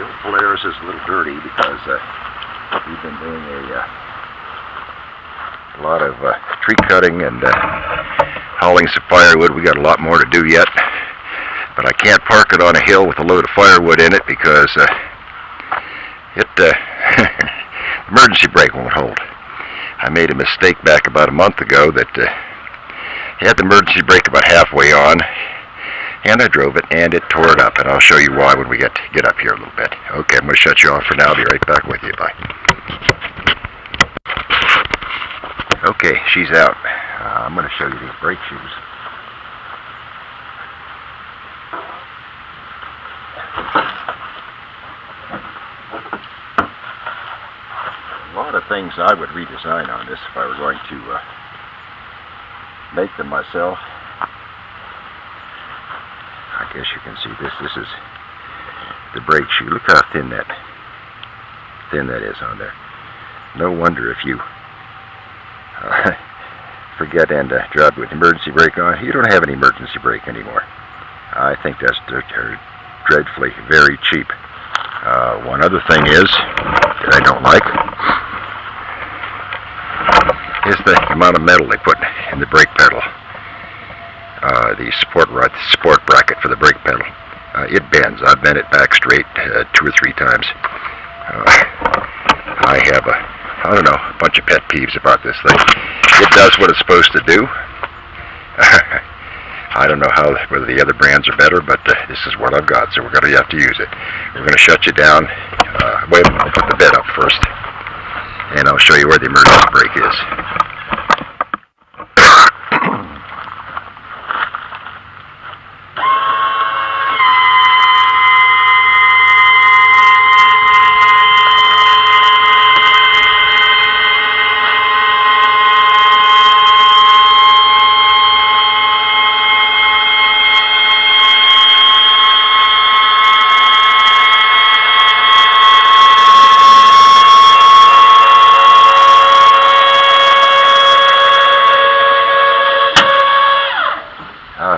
The old Polaris is a little dirty because we've been doing a lot of tree cutting and hauling some firewood. We got a lot more to do yet, but I can't park it on a hill with a load of firewood in it because the emergency brake won't hold. I made a mistake back about a month ago that had the emergency brake about halfway on, and I drove it and it tore it up, and I'll show you why when we get up here a little bit. Okay, I'm going to shut you off for now. I'll be right back with you. Bye. Okay, she's out. I'm going to show you these brake shoes. A lot of things I would redesign on this if I were going to make them myself. I guess you can see this. This is the brake shoe. Look how thin that is on there. No wonder if you forget and drive with emergency brake on, you don't have any emergency brake anymore. I think that's dreadfully very cheap. One other thing is that I don't like is the amount of metal they put in the brake pedal. The support bracket for the brake pedal. It bends. I've bent it back straight 2 or 3 times. I have a bunch of pet peeves about this thing. It does what it's supposed to do. I don't know whether the other brands are better, but this is what I've got, so we're going to have to use it. We're going to shut you down. Wait a minute, I'll put the bed up first, and I'll show you where the emergency brake is.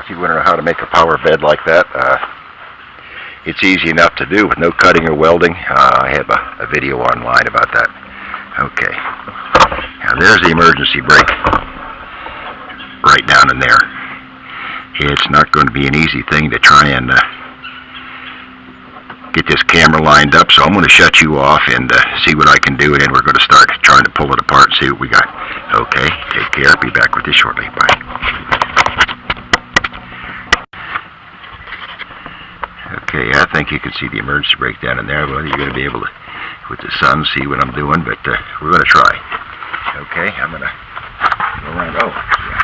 If you want to know how to make a power bed like that, it's easy enough to do with no cutting or welding. I have a video online about that. Okay, now there's the emergency brake right down in there. It's not going to be an easy thing to try and get this camera lined up, so I'm going to shut you off and see what I can do, and then we're going to start trying to pull it apart and see what we got. Okay, take care. I'll be back with you shortly. Bye. Okay, I think you can see the emergency brake down in there. Well, you're going to be able to, with the sun, see what I'm doing, but we're going to try. Okay, I'm going to go around. Oh, yeah.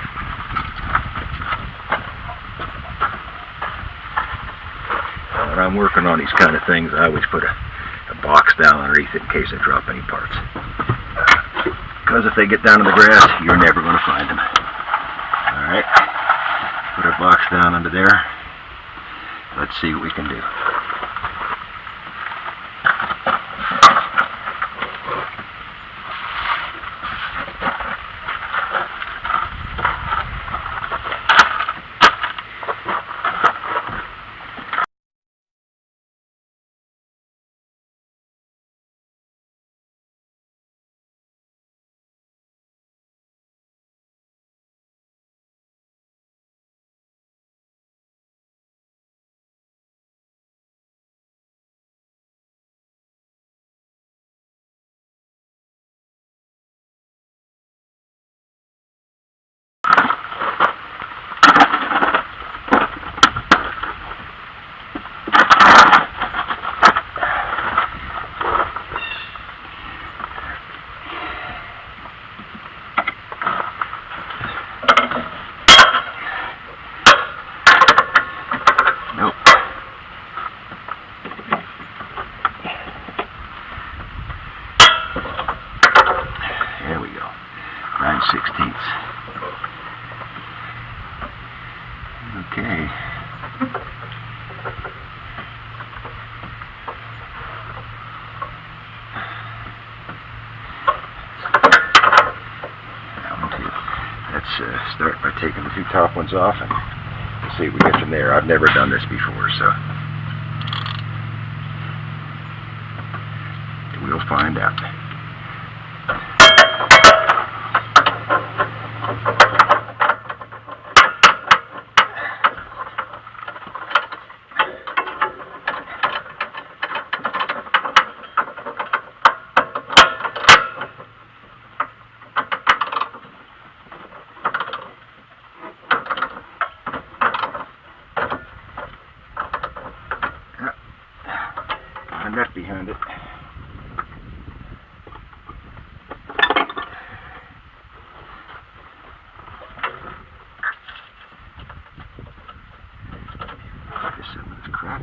When I'm working on these kind of things, I always put a box down underneath it in case I drop any parts. Because if they get down in the grass, you're never going to find them. All right, put a box down under there. Let's see what we can do. There we go. 9/16. Okay. Let's start by taking the 2 top ones off and we'll see what we get from there. I've never done this before, so. We'll find out. A nut behind it. Just some of this crap.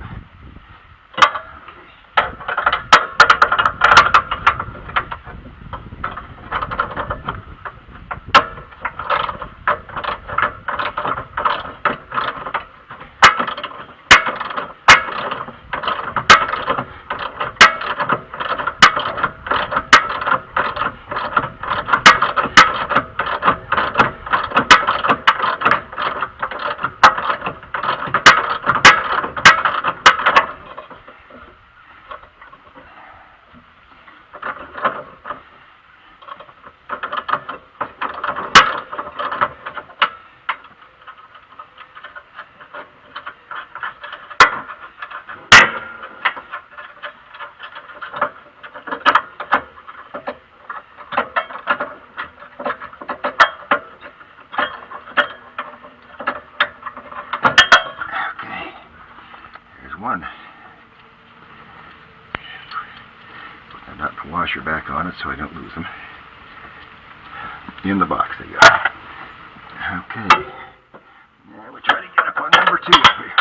One. Put the nut and washer back on it so I don't lose them. In the box they go. Okay. Now we'll try to get up on number 2 up here.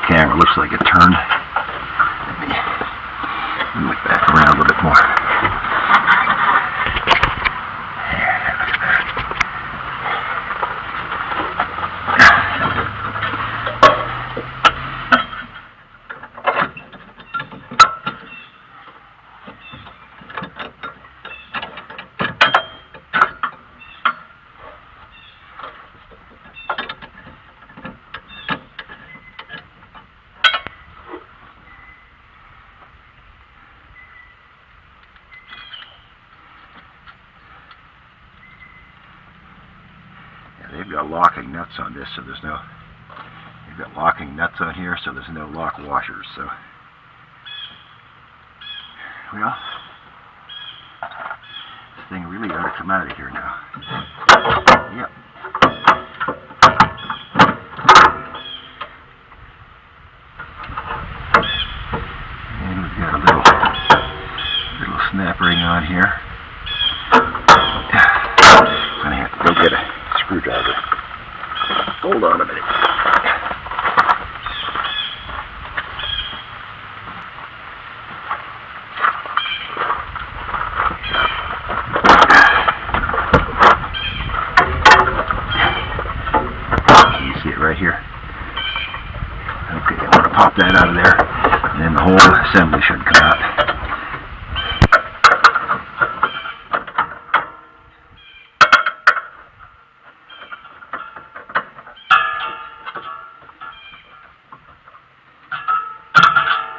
Camera looks like it turned. Let me look back around a little bit more. Yeah, that looks better. They've got locking nuts on this, so there's no. They've got locking nuts on here, so there's no lock washers. So, well, this thing really ought to come out of here now. Yep. And we've got a little snap ring on here. I'm gonna have to go get a screwdriver. Hold on a minute. You see it right here? Okay, I want to pop that out of there, and then the whole assembly should come out.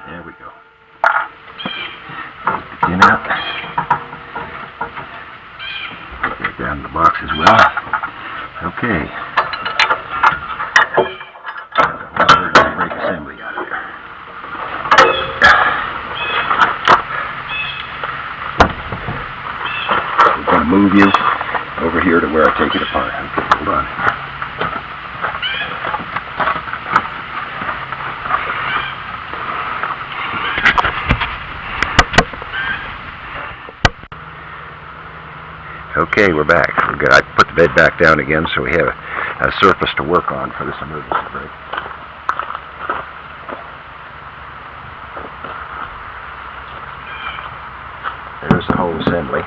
There we go. Pin out. Put that down in the box as well. Okay. Break assembly out of there. We're going to move you over here to where I take it apart. Okay, hold on. Okay, we're back. We're good. I put the bed back down again so we have a surface to work on for this emergency brake. There's the whole assembly.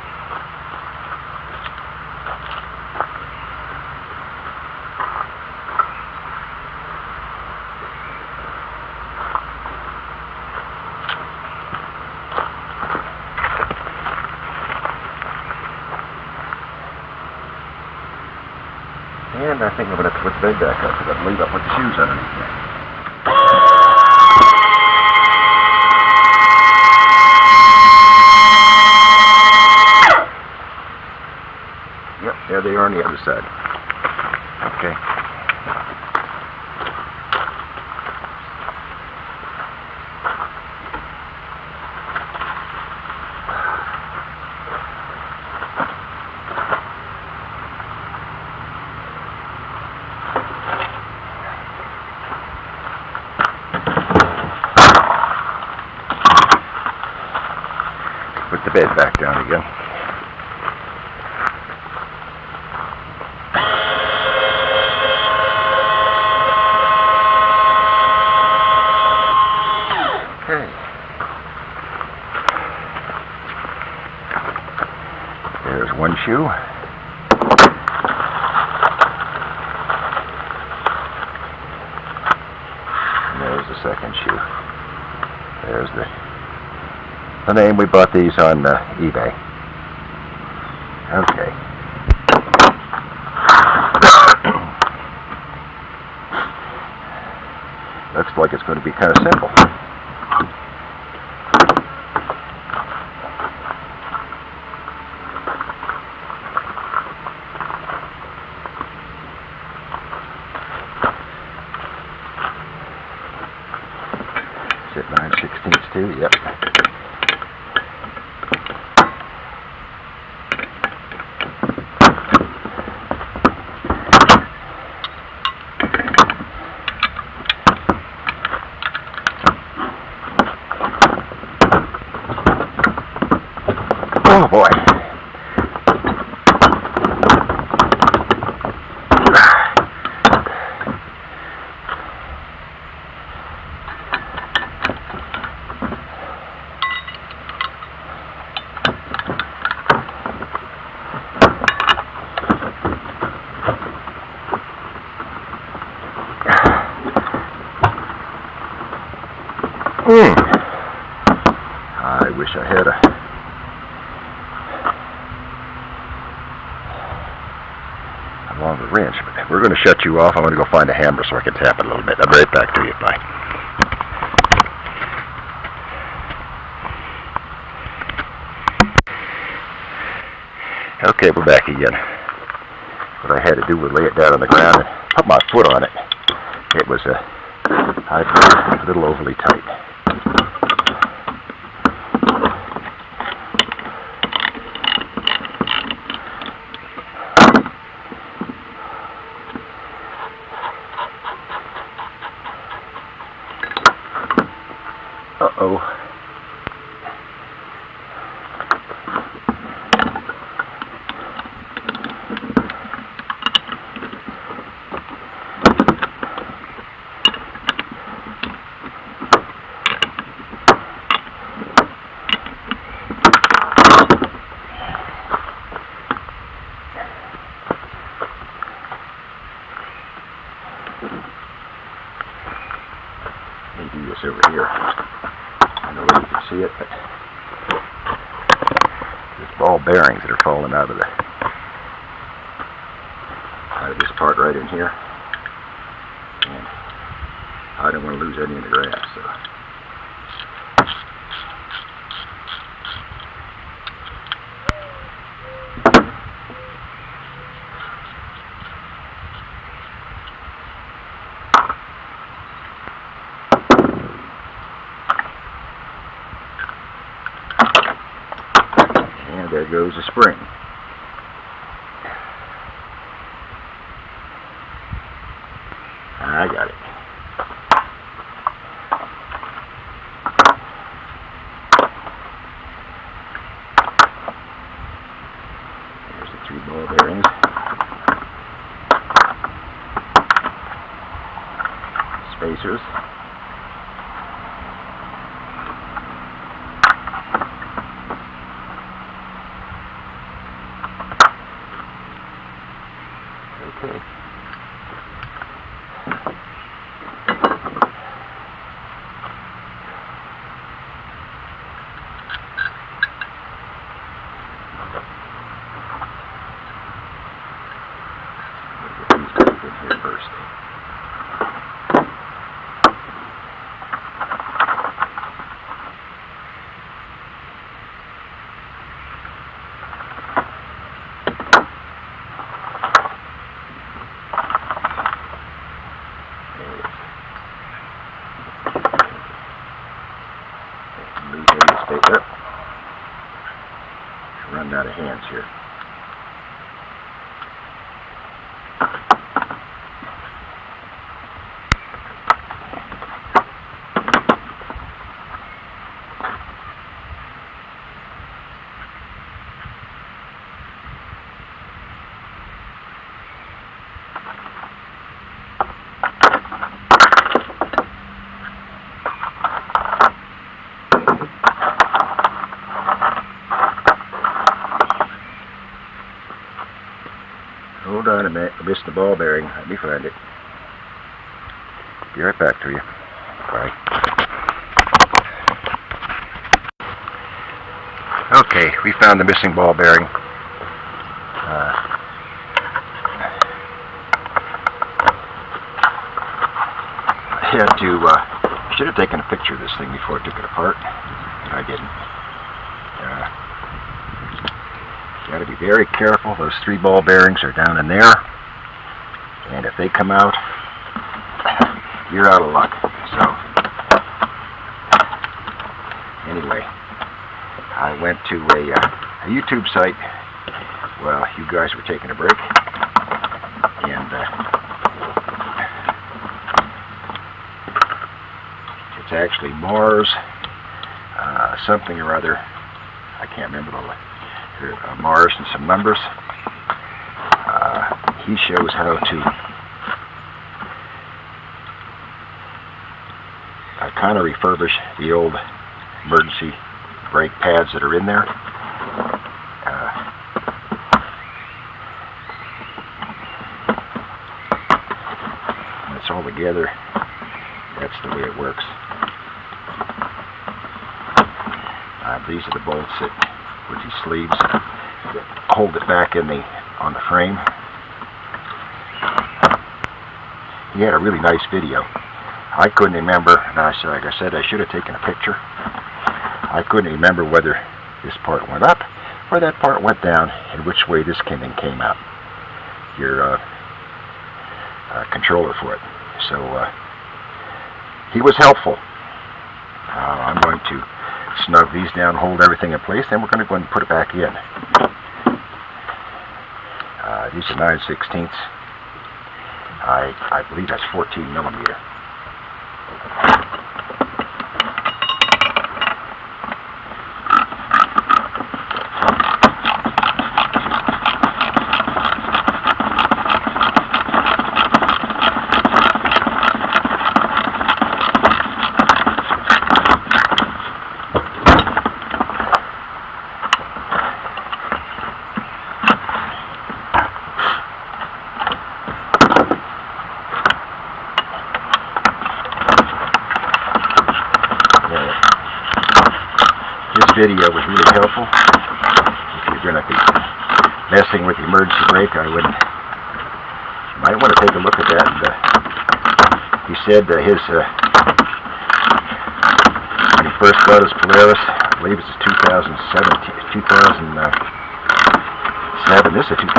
And I think I'm going to have to put the bed back up because I believe I put the shoes underneath there. Yep, there they are on the other side. Okay. Put the bed back down again. Okay. There's one shoe. And there's the second shoe. There's the name. We bought these on eBay. Okay. Looks like it's going to be kind of simple. Is it 9/16 too? Yep. Oh boy. I wish I had a longer wrench, but we're going to shut you off. I'm going to go find a hammer so I can tap it a little bit. I'll be right back to you. Bye. Okay, we're back again. What I had to do was lay it down on the ground and put my foot on it. It was a little overly tight. Uh-oh. Maybe this over here. I don't know if you can see it, but there's ball bearings that are falling out of this part right in here. And I don't want to lose any in the grass, so. And there goes the spring. I got it. There's the 3 ball bearings. Spacers. Okay. Here first. Run out of hands here. Hold on a minute, I missed the ball bearing. Let me find it. Be right back to you. Bye. Okay, we found the missing ball bearing. I had to, should have taken a picture of this thing before I took it apart, but I didn't. Got to be very careful. Those 3 ball bearings are down in there, and if they come out, you're out of luck. So anyway, I went to a YouTube site while you guys were taking a break, and it's actually Mars something or other. I can't remember Mars and some numbers. He shows how to kind of refurbish the old emergency brake pads that are in there. When it's all together, that's the way it works. These are the bolts that with these sleeves that hold it back in on the frame. He had a really nice video. I couldn't remember, and like I said, I should have taken a picture. I couldn't remember whether this part went up or that part went down, and which way this came out. Your controller for it. So he was helpful. I'm going to snug these down, hold everything in place, then we're going to go and put it back in. These are 9/16. I believe that's 14 millimeter. video was really helpful. If you're going to be messing with the emergency brake, you might want to take a look at that. And, he said when he first got his Polaris, I believe it's 2007, this is 2005.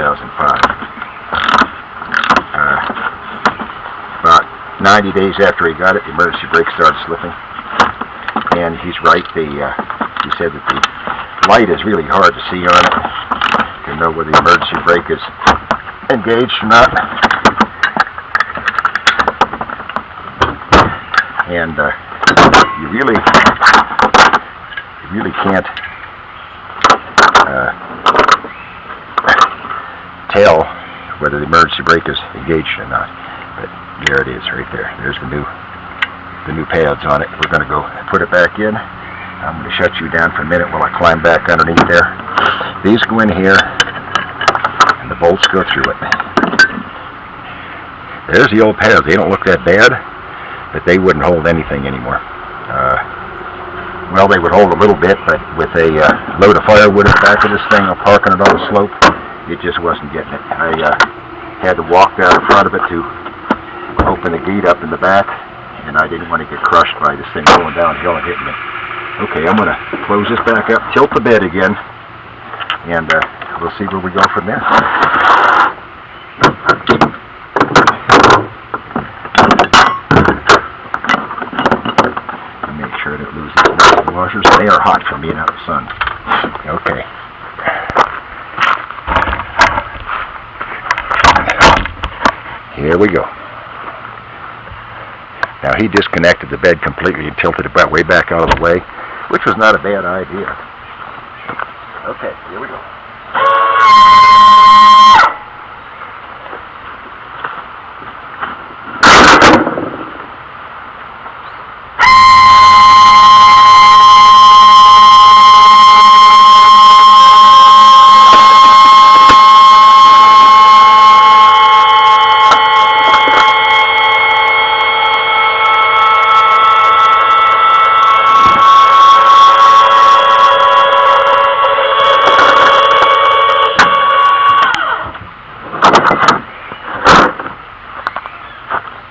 About 90 days after he got it, the emergency brake started slipping. And he's right, he said that the light is really hard to see on it, to know whether the emergency brake is engaged or not. And you really can't tell whether the emergency brake is engaged or not. But there it is, right there. There's the new pads on it. We're going to go put it back in. I'm going to shut you down for a minute while I climb back underneath there. These go in here, and the bolts go through it. There's the old pads. They don't look that bad, but they wouldn't hold anything anymore. Well, they would hold a little bit, but with a load of firewood at the back of this thing, I'm parking it on the slope, it just wasn't getting it. I had to walk down in front of it to open the gate up in the back, and I didn't want to get crushed by this thing rolling downhill and hitting me. Okay, I'm going to close this back up, tilt the bed again, and we'll see where we go from there. Make sure I don't lose these washers. They are hot from being out in the sun. Okay. Here we go. Now he disconnected the bed completely and tilted it way back out of the way, which was not a bad idea. Okay, here we go.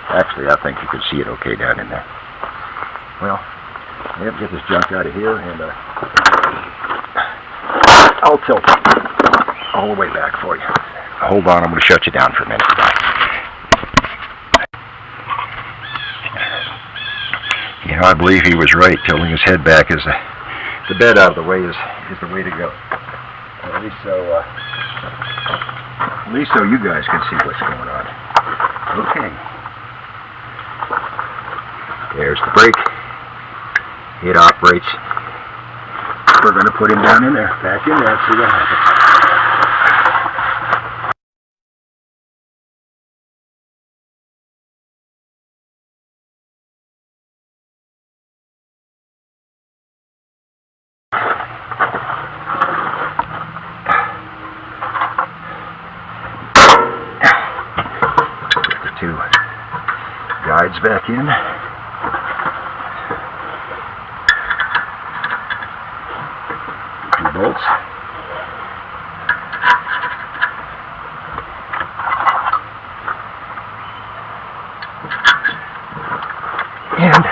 Actually, I think you can see it okay down in there. Well, I have to get this junk out of here, and I'll tilt it all the way back for you. Hold on, I'm going to shut you down for a minute. You know, I believe he was right. Tilting his head back is the bed out of the way is the way to go. At least so you guys can see what's going on. Okay. There's the brake. It operates. We're going to put him down in there, back in there, and see what happens. Put the two guides back in. Bolts. And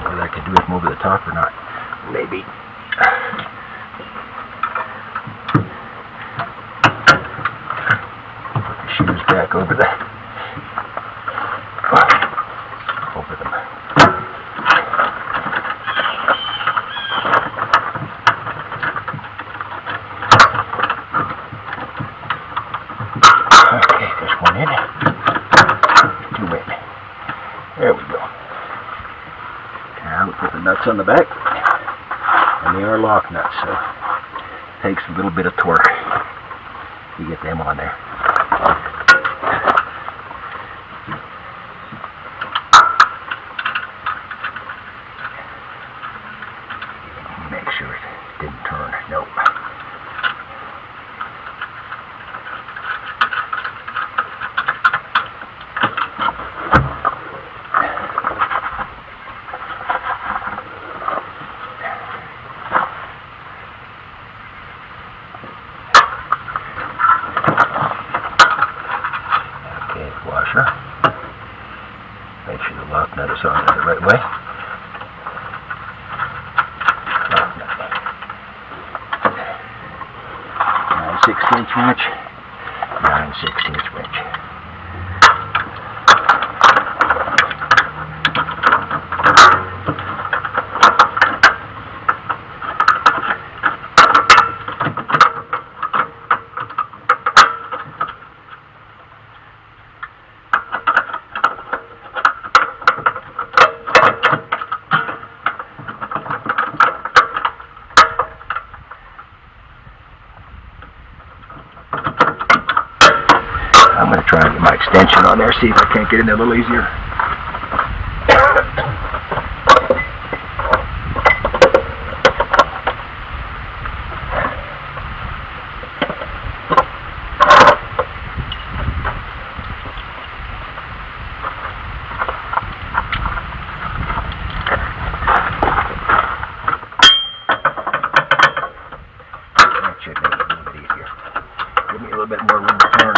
whether I can do it from over the top or not, maybe. Put the shoes back over them. One in, two in. There we go. Now we put the nuts on the back, and they are lock nuts, so it takes a little bit of torque to get them on there. Make sure it didn't turn. Nope. washer. Make sure the lock nut is on there the right way. Lock nut. 9/16 wrench. 9/16 wrench. I'm going to try and get my extension on there, see if I can't get in there a little easier. That should make it a little bit easier. Give me a little bit more room to turn.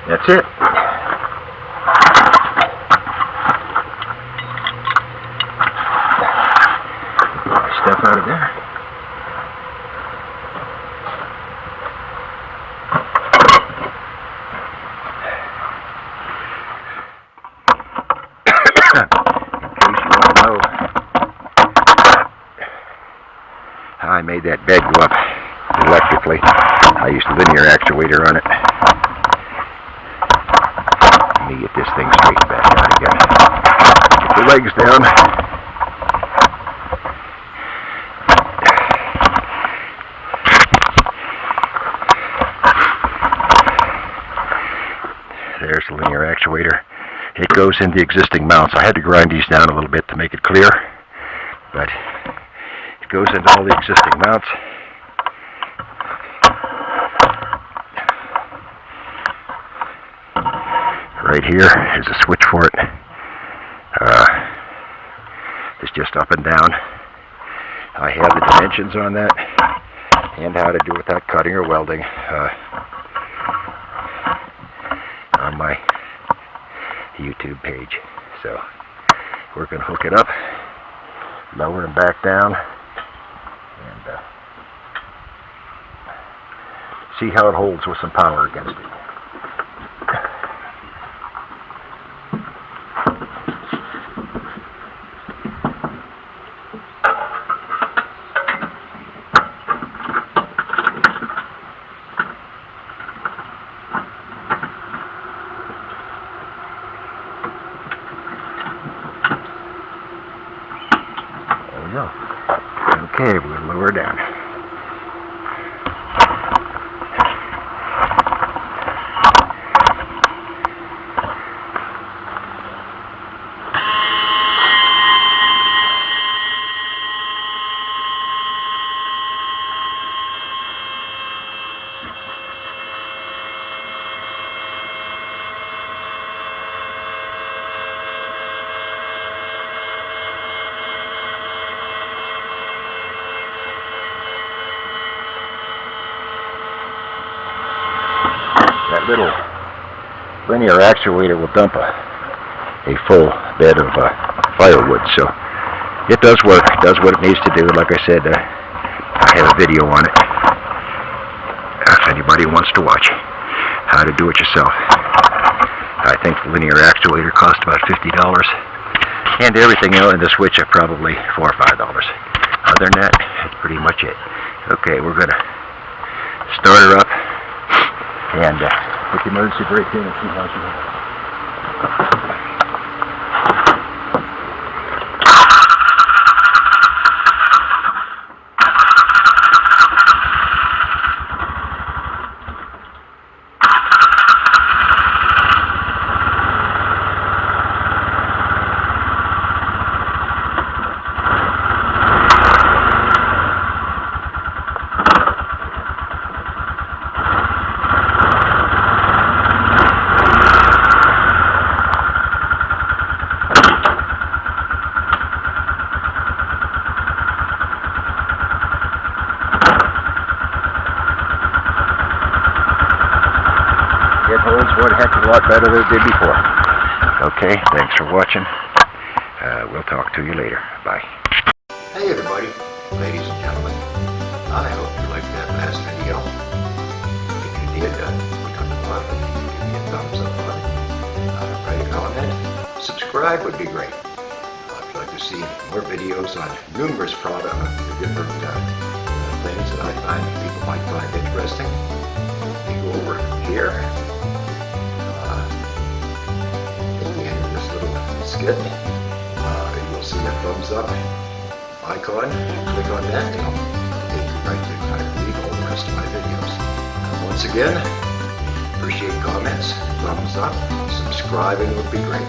That's it. Get my stuff out of there. In case you want to know how I made that bed go up electrically, I used a linear actuator on it. Let me get this thing straightened back out again. Get the legs down. There's the linear actuator. It goes in the existing mounts. I had to grind these down a little bit to make it clear, but it goes into all the existing mounts. Right here is a switch for it. It's just up and down. I have the dimensions on that and how to do it without cutting or welding on my YouTube page. So we're going to hook it up, lower and back down, and see how it holds with some power against it. little lower down. That little linear actuator will dump a full bed of firewood, so it does work, does what it needs to do. Like I said, I have a video on it if anybody wants to watch how to do it yourself. I think the linear actuator cost about $50, and everything else in the switch are probably $4 or $5. Other than that, that's pretty much it. Okay, we're gonna start her up and put the emergency brake in and see how she goes. It holds one heck of a lot better than it did before. Okay, thanks for watching. We'll talk to you later. Bye. Hey everybody, ladies and gentlemen. I hope you liked that last video. If you did, click on the button, give me a thumbs up on it. Write a comment. Subscribe would be great. If you'd like to see more videos on numerous products, different things that I find people might find interesting, you go over here. Skid. You'll see a thumbs up icon. Click on that and I'll take you right to I believe all the rest of my videos. Once again, appreciate comments, thumbs up, subscribing would be great.